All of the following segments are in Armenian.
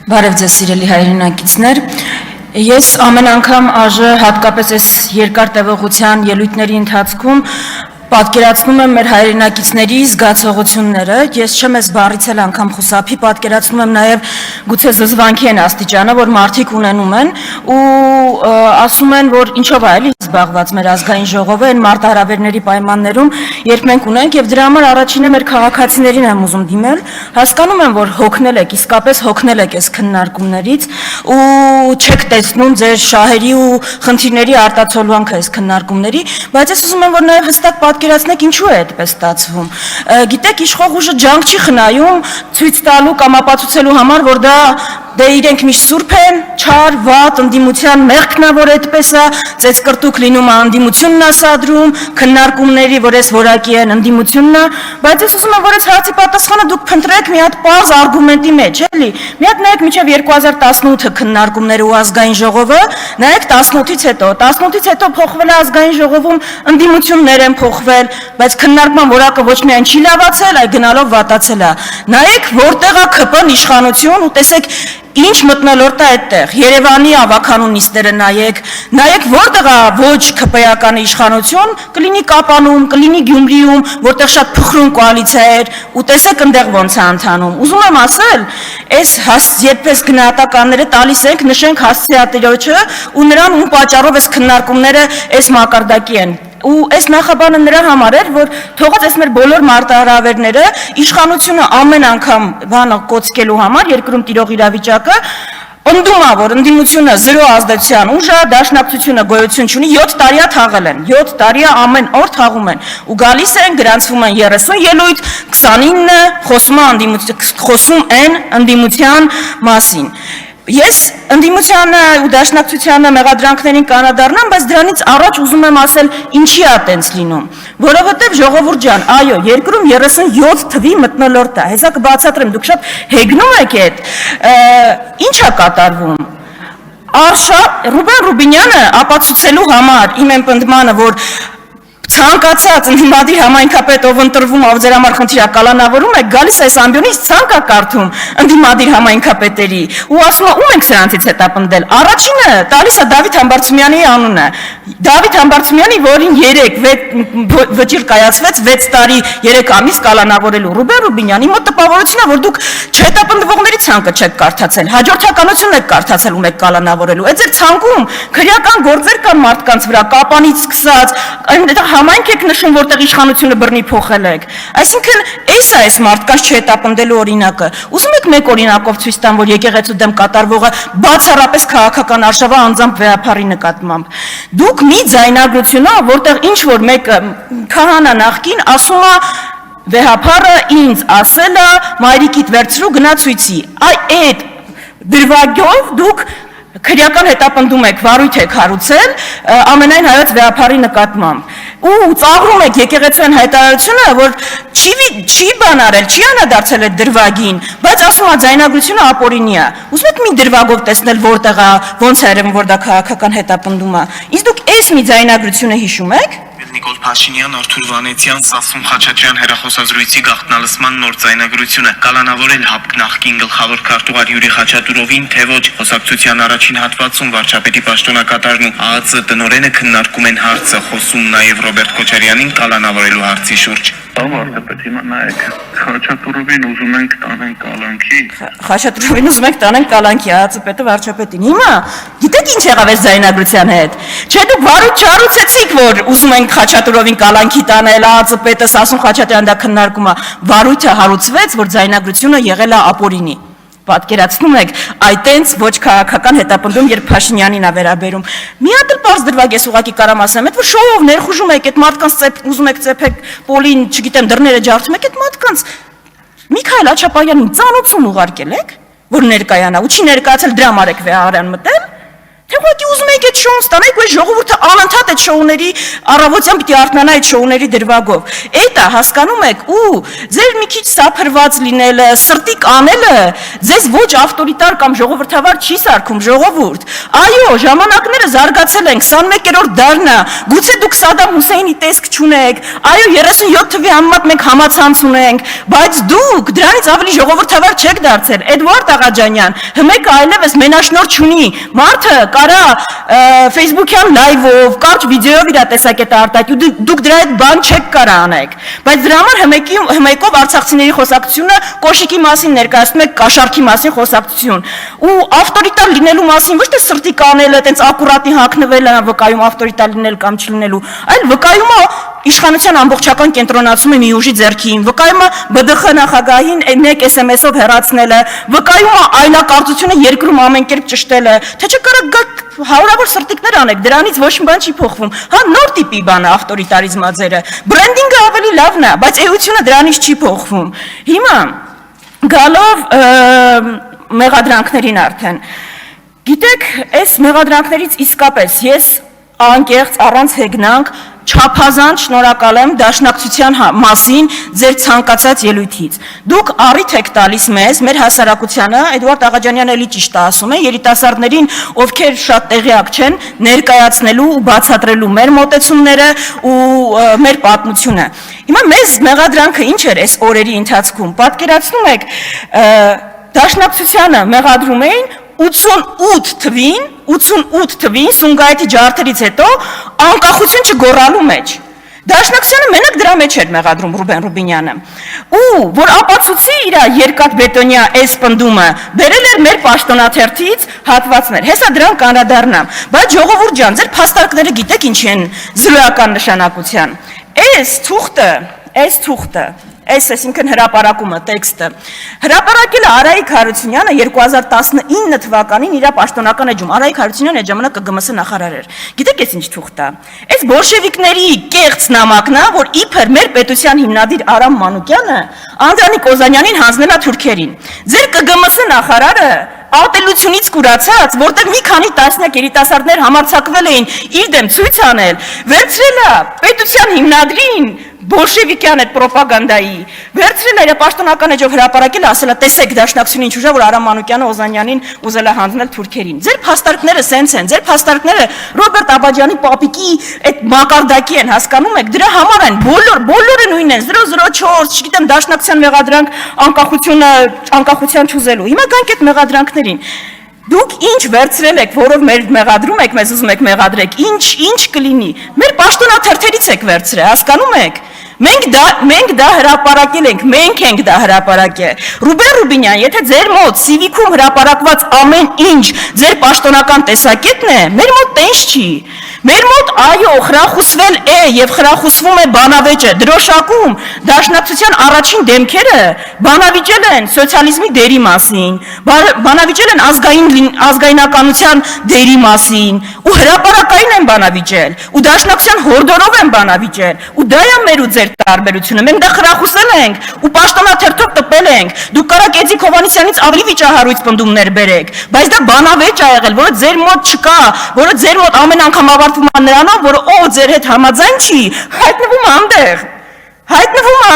Բարև ձեզ սիրելի հայրենակիցներ, ես ամեն անգամ ԱԺ հատկապես այս երկար տևողության ելույթների ընթացքում պատկերացնում եմ մեր հայրենակիցների զգացողությունները, ես չեմ այս բառից էլ անգամ խուսափի, պատկերացնում եմ նաև գուցե զզվանքի են աստիճանը, որ մարդիկ ունենում են ու ասում են, որ ինչով է էլի զբաղված մեր ազգային ժողովը այն մարտահրավերների պայմաններում, երբ մենք ունենք եւ դրա համար առաջինը մեր քաղաքացիներին եմ ուզում դիմել, հասկանում եմ, որ հոգնել եք, իսկապես հոգնել եք այս քննարկումներից ու չեք տեսնում ձեր շահերի ու խնդիրների արտացոլանքը այս քննարկումների, բայց ես ուզում եմ, որ նաև հստակ պատկերացնեք ինչու է այդպես ստացվում։ Գիտեք, իշխող ուժը ջանք չի խնայում ցույց տալու կամ ապացուցելու համար, որ դա իրենք միշտ սուրբ են, չար, վատ, ընդդիմության մեղքն է, որ այդպես է, ծեծկրտուկ լինում է ընդդիմությունն է սադրում, քննարկումների, որ այս որակի են ընդդիմությունն է, բայց ես ուզում եմ, որ այս հարցի պատասխանը դուք փնտրեք մի հատ պարզ արգումենտի մեջ, էլի։ Մի հատ նայեք մինչև 2018 քննարկումները ու ազգային ժողովը, նայեք 18-ից հետո փոխվել է ազգային ժողովում, ընդդիմություններ են փոխվել, բայց քննարկման որակը ոչ միայն չի լավացել, այլ գնալով վատացել է։ Նայեք որտեղ է ԿՊ-ն իշխանություն ու տեսեք ինչ մտնոլորտ է այդտեղ, Երևանի ավականու նիստերը նայեք որտեղ է ոչ ԿՊ-ական իշխանություն, կլինի Կապանում, կլինի Գյումրիում, որտեղ շատ փխրուն կոալիցիա էր, ու տեսեք ընդեղ ոնց է ընթանում։ Ուզում եմ ասել, այս երբես գնահատականները տալիս ենք, նշենք հասցեատիրոջը ու նրան ում պատճառով այս քննարկումները այս մակարդակի են։ Ու այս նախաբանը նրա համար էր, որ թողած այս մեր բոլոր մարտահրավերները իշխանությունը ամեն անգամ բանը կոծկելու համար երկրում տիրող իրավիճակը ընդդում է, որ ընդդիմությունը զրո ազդեցության ուժ է, դաշնակցությունը գոյություն չունի, 7 տարի է թաղել են, 7 տարի է ամեն օր թաղում են, ու գալիս են, գրանցվում են 30 ելույթ, 29-ը խոսում են ընդդիմության մասին։ Ես ընդդիմությանը ու դաշնակցությանը մեղադրանքներին կանադառնամ, բայց դրանից առաջ ուզում եմ ասել ինչի է տենց լինում, որովհետև ժողովուրդ ջան, այո, երկրում 37 թվի մթնոլորտ է, հեսա կբացատրեմ, դուք շատ հեգնում եք այդ, ինչ է կատարվում, Ռուբեն Ռուբինյանը ապացուցելու համար իմ պնդմանը, որ ցանկացած ընդդիմադիր համայնքապետ, ով ընտրվում ով ձեր համար խնդիր կալանավորում է, գալիս այս ամբիոնից ցանկ է կարդում ընդդիմադիր համայնքապետերի ու ասում է ում ենք սրանցից հետապնդել։ Առաջինը տալիս է Դավիթ Համբարձումյանի անունը։ Դավիթ Համբարձումյանի, որին 3 վճիռ կայացվեց 6 տարի 3 ամիս կալանավորելու։ Ռուբեն Ռուբինյանի մոտ տպավորությունն է, որ դուք չհետապնդվողների ցանկը չեք կարդացել, հաջորդականությունն եք կարդացել ում եք կալանավորելու։ Այդ ձեր ցանկում քրեական գործեր կան մարդկանց վրա, կապանից սկսած, համայնք եք նշում, որտեղ իշխանությունը բռնի փոխել եք։ Այսինքն, այս է այս մարդկանց չհետապնդելու օրինակը։ Ուզում եք մեկ օրինակով ցույց տամ, որ եկեղեցու դեմ կատարվողը բացառապես քաղաքական արժava անձամբ վեհափառի նկատմամբ։ Դուք մի ձայնագրություն, որտեղ ինչ որ մեկ քահանա նախկին ասում է վեհափառը ինձ ասել է մայրիկիդ վերցրու գնա ցույցի։ Այդ դրվագով դուք քրեական հետապնդում եք, վարույթ եք հարուցել ամենայն հայոց վեհափառի նկատմամբ ու ծաղրում եք եկեղեցւոյն հայտարարությունը, որ չի բան արել, չի անդրադարձել այդ դրվագին, բայց ասում է ձայնագրությունը ապօրինի է։ Ուզում եք մի դրվագով տեսնել որտեղ է, ոնց է երևում, որ դա քաղաքական հետապնդում է։ Իսկ դուք այս մի ձայնագրությունը հիշում եք։ Նիկոլ Փաշինյան, Արթուր Վանեցյան, Սասուն Խաչատրյան հեռախոսազրույցի գաղտնալսման նոր ձայնագրությունը կալանավորել ՀԱՊԿ նախկին գլխավոր քարտուղար Յուրի Խաչատուրովին, թե ոչ խոսակցության առաջին հատվածում վարչապետի պաշտոնակատարն ու ԱԱՑ տնօրենը քննարկում են հարցը, խոսում նաև Ռոբերտ Քոչարյանին կալանավորելու հարցի շուրջ։ Վարչապետ, հիմա նայեք, Խաչատուրովին ուզում ենք տանենք կալանքի։ Խաչատուրովին ուզում ենք տանենք կալանքի, ԱԱՑ-պետը վարչապետին։ Հիմա գիտեք ինչ եղավ այս ձայնագրության հետ։ Չէ, դուք վարույթ չառուցեցիք, որ ուզում ենք Խաչատուրովին կալանքի տանել, ԱԱՑ-պետը Սասուն Խաչատրյան դա քննարկում է։ Վարույթը հարուցվեց, որ ձայնագրությունը եղել է ապօրինի։ Պատկերացնում եք, այտենց ոչ քաղաքական հետապնդում, երբ Փաշինյանին է վերաբերում։ Մի հատ էլ պարզ դրվագ ես ուղղակի կարամ ասեմ, այդ որ շոուով ներխուժում եք, այդ մարդկանց ուզում եք ծեփեք պոլին, չգիտեմ, դռները ջարդում եք, այդ մարդկանց Միքայել Աչապարյանին ծանոթություն ուղարկել եք, որ ներկայանա, ու չի ներկայացել դրա համար եք վեհարան մտել։ Թե ուղղակի ուզում եք այդ շոուն ստանալ, ու ժողովուրդը անընդհատ այդ շոուների առավոտյան պիտի արթնանա այդ շոուների դրվագով։ Էդ է, հասկանում եք, ու ձեր մի քիչ սափրված լինելը, սրտի կանելը ձեզ ոչ ավտորիտար կամ ժողովրդավար չի սարքում, ժողովուրդ։ Այո, ժամանակները զարգացել են, 21-րդ դարն է, գուցե դուք Սադամ Հուսեյնի տեսք չունեք, այո, 37 թվի համեմատ մենք համացանց ունենք, բայց դուք դրանից ավելի ժողովրդավար չեք դարձել։ Էդվարդ Աղաջանյան, հմեկը այլևս մենաշնորհ չունի, մարդը կարա Facebook-յան լայվով, կարճ վիդեոյով իր տեսակետը արտահայտի, դուք դրա հետ բան չեք կարա անեք, բայց դրա համար հմեկով արցախցիների խոսակցությունը կոշիկի մասին ներկայացնում եք կաշառքի մասին խոսակցություն, ու ավտորիտար լինելու մասին ոչ թե սրտի կանելը, տենց ակուրատի հագնվելը վկայում ավտորիտար լինել կամ չլինելու, այլ վկայում է իշխանության ամբողջական կենտրոնացումը մի ուժի ձեռքին, վկայում է ԲԴԽ նախագահին մեկ SMS-ով հեռացնելը, վկայում է այլակարծությունը երկրում ամեն կերպ ճշտելը, թե չէ կարող գաք հարյուրավոր սրտիկներ անեք, դրանից ոչ մի բան չի փոխվում։ Հա, նոր տիպի բան է ավտորիտարիզմը ձերը, բրենդինգը ավելի լավն է, բայց էությունը դրանից չի փոխվում։ Հիմա գալով մեղադրանքներին արդեն, գիտեք, այս մեղադրանքներից իսկապես ես անկեղծ առանց հեգնանք չափազանց շնորհակալ եմ դաշնակցության մասին ձեր ցանկացած ելույթից։ Դուք առիթ եք տալիս մեզ, մեր հասարակությանը, Էդվարդ Աղաջանյանը էլի ճիշտ է ասում է, երիտասարդներին, ովքեր շատ տեղյակ չեն, ներկայացնելու ու բացատրելու մեր մոտեցումները ու մեր պատմությունը։ Հիմա մեզ մեղադրանքը ինչ էր այս օրերի ընթացքում։ Պատկերացնում եք, դաշնակցությանը մեղադրում էին 88 թվին Սումգայիթի ջարդերից հետո անկախություն չգոռալու մեջ։ Դաշնակցությանը մենակ դրա մեջ էր մեղադրում Ռուբեն Ռուբինյանը։ Ու որ ապացուցի իր երկաթբետոնյա այս պնդումը, բերել էր մեր պաշտոնաթերթից հատվածներ։ Հեսա դրան կանրադառնամ։ Բայց ժողովուրդ ջան, ձեր փաստարկները գիտեք ինչ են զրոյական նշանակության։ Այս թուղթը այսինքն հրապարակումը, տեքստը, հրապարակել է Արայիկ Հարությունյանը 2019 թվականին իր պաշտոնական էջում, Արայիկ Հարությունյանը այդ ժամանակ ԿԳՄՍ նախարար էր, գիտեք այս ինչ թուղթ է, այս բոլշևիկների կեղծ նամակն է, որ իբր մեր պետության հիմնադիր Արամ Մանուկյանը Անդրանիկ Օզանյանին հանձնել է թուրքերին, ձեր ԿԳՄՍ նախարարը ատելությունից կուրացած, որտեղ մի քանի տասնյակ երիտասարդներ համարձակվել էին իր դեմ ցույց անել, վերցրել է պետության հիմնադրին բոլշևիկյան այդ պրոպագանդայի, վերցրել է իր պաշտոնական էջով հրապարակել, ասել է տեսեք դաշնակցությունը ինչ ուժ է, որ Արամ Մանուկյանը Օզանյանին ուզել է հանձնել թուրքերին։ Ձեր փաստարկները սենց են, ձեր փաստարկները Ռոբերտ Աբաջյանի պապիկի այդ մակարդակի են, հասկանում եք, դրա համար են, բոլորը նույնն են, 004, չգիտեմ, դաշնակցության մեղադրանք անկախության չուզելու։ Հիմա գանք այդ մեղադրանքներին։ Դուք ինչ վերցրել եք, որով մեղադրում եք, մեզ ուզում եք մեղադրեք, ինչ կլինի։ Մեր պաշտոնաթերթերից եք վերցրել, հասկանում եք։ Մենք դա հրապարակել ենք, մենք ենք դա հրապարակել։ Ռուբեն Ռուբինյան, եթե ձեր մոտ Civic-ում հրապարակված ամեն ինչ ձեր պաշտոնական տեսակետն է, մեր մոտ տենց չի։ Մեր մոտ այո, խրախուսվել է եւ խրախուսվում է բանավեճը, դրոշակում դաշնակցության առաջին դեմքերը բանավիճել են սոցիալիզմի դերի մասին, բանավիճել են ազգայնականության դերի մասին, ու հրապարակային են բանավիճել, ու դաշնակցության հորդորով են բանավիճել, ու դա է մեր ու ձեր տարբերությունը, մենք դա խրախուսել ենք, ու պաշտոնաթերթով տպել ենք, դուք կարաք Էդիկ Հովհաննիսյանից ավելի վիճահարույց պնդումներ բերեք, բայց դա բանավեճ ա եղել, որը ձեր մոտ չկա, որը ձեր մոտ ամեն անգամ ավարտվում է նրանով, որ ով ձեր հետ համաձայն չի, հայտնվում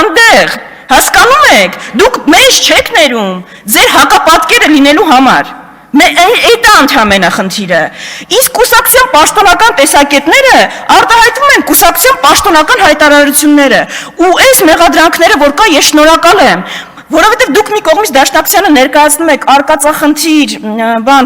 այնտեղ, հասկանում եք, դուք մեզ չեք ներում, ձեր հակապատկերը լինելու համար, այդ է ընդհանրապես խնդիրը, իսկ կուսակցության պաշտոնական տեսակետները արտահայտվում են կուսակցության պաշտոնական հայտարարությունները, ու այս մեղադրանքները, որ կա, ես շնորհակալ եմ, որովհետև դուք մի կողմից դաշնակցությանը ներկայացնում եք արկածախնդիր,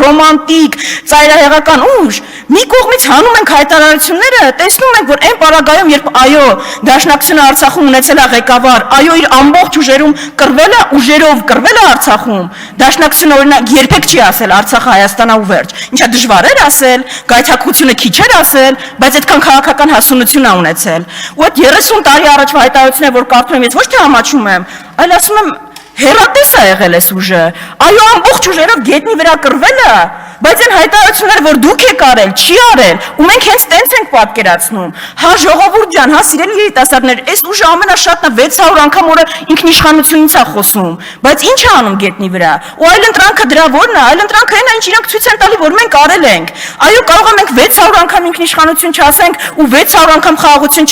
ռոմանտիկ, ծայրահեղական ուժ, մի կողմից հանում ենք հայտարարությունները, տեսնում ենք, որ այն պարագայում, երբ այո, դաշնակցությունը Արցախում ունեցել է ղեկավար, այո, իր ամբողջ ուժերում ուժերով կռվել է Արցախում, դաշնակցությունը օրինակ երբեք չի ասել Արցախը Հայաստանն է ու վերջ, ինչա դժվար էր ասել, գայթակղությունը քիչ էր ասել, բայց այդքան քաղաքական հասունություն է ունեցել, ու այդ 30 տարի առաջվա հայտարարությունները, որ կարդում եմ, ես ոչ թե ամաչում եմ, այլ ասում եմ հերատես է եղել այս ուժը, այո ամբողջ ուժերով գետնի վրա կռվել է, բայց այն հայտարարությունները, որ դուք եք արել, չի արել, ու մենք հենց տենց ենք պատկերացնում։ Հա ժողովուրդ ջան, հա սիրելի երիտասարդներ, այս ուժը ամենաշատն է 600 անգամ օրը ինքնիշխանությունից է խոսում, բայց ինչ է անում գետնի վրա։ Ու այլընտրանքը դրա որն է, այլընտրանքը այն է, ինչ իրանք ցույց են տալի, որ մենք արել ենք։ Այո, կարող է մենք 600 անգամ ինքնիշխանություն չասենք ու 600 անգամ խաղաղություն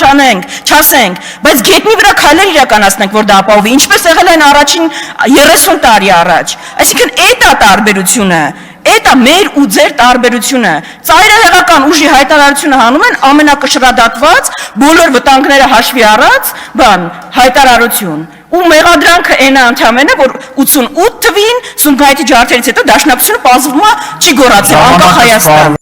չասենք, բայց գետնի վրա քայլեր իրականացնենք, որ դա ապահովի, ինչպես եղել այն առաջին 30 տարի առաջ։ Այսինքն այդ է տարբերությունը։ Էտա մեր ու ձեր տարբերությունը։ Ծայրահեղական ուժի հայտարարությունը հանում են ամենակշռադատված, բոլոր վտանգները հաշվի առած, հայտարարություն։ Ու մեղադրանքը այն է ընդհանրապես, որ 88 թվին Սումգայիթի ջարդերից հետո Դաշնակցությունը պարզվում է չի գոռացել անկախ Հայաստան։